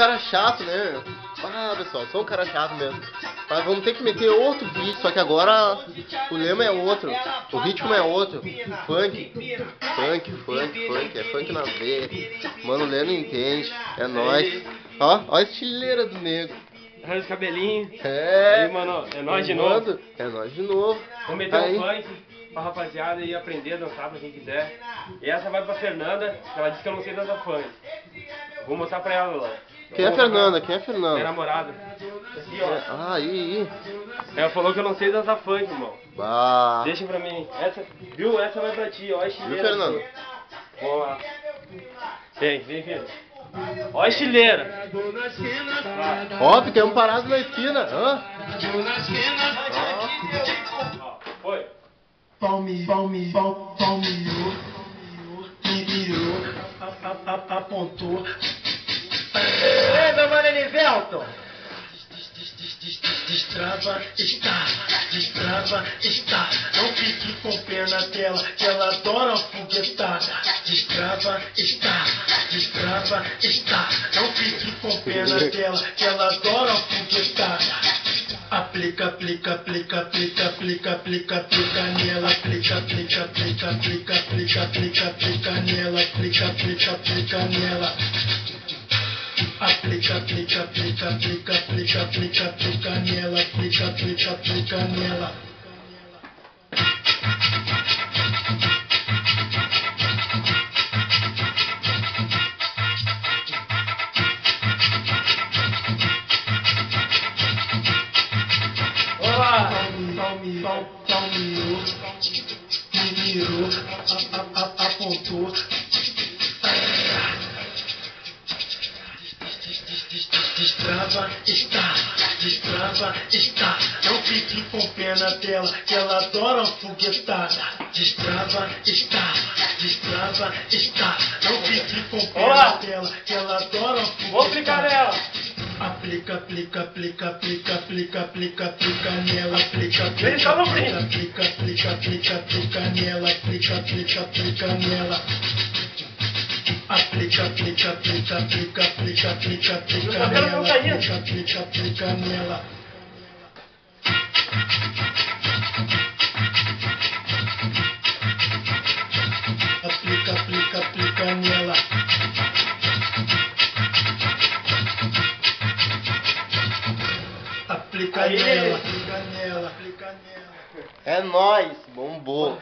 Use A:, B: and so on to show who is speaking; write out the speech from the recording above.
A: cara chato, né? Ah, pessoal, sou um cara chato mesmo. Mas vamos ter que meter outro vídeo, só que agora o lema é outro, o ritmo é outro. Funk, é funk na veia. Mano, o Leno entende, é nóis. Ó a estileira do nego.
B: Arranha os cabelinhos.
A: É.
B: Aí, mano, é nóis de novo.
A: É nóis de novo.
B: Vou meter um funk pra rapaziada e aprender a dançar pra quem quiser. E essa vai pra Fernanda, que ela disse que eu não sei dançar funk. Vou mostrar pra ela lá.
A: Quem é a Fernanda? Quem é a Fernanda?
B: Minha namorada. Aqui, ó.
A: Ah, aí.
B: Ela falou que eu não sei dançar funk, irmão.
A: Bah.
B: Deixa pra mim. Essa, viu? Essa vai pra ti, ó. A estileira.
A: Viu, Fernanda?
B: Vamos lá. Vem, filho. Ó a estileira.
A: Ó, ficamos parados na esquina. Hã?
B: Ó, foi.
C: Palmeou, me virou, apontou.
D: Ei, meu mano Elivelton!
C: Destrava, está. Não fique com pena dela, que ela adora foguetada. Destrava, está. Não fique com pena dela, que ela adora foguetada. Aplica nela, aplica nela, aplica nela. Aplica nela. Palmeou, me virou, apontou. Destrava, está. Não fique com pena dela, que ela adora foguetada. Destrava, está. Não fique com pena dela, que ela adora foguetada.
B: Vou aplicar nela.
C: Aplica nela, aplica nela, aplica nela. Aplica nela. Aplica nela. Aplica nela.
A: É nóis, bombou.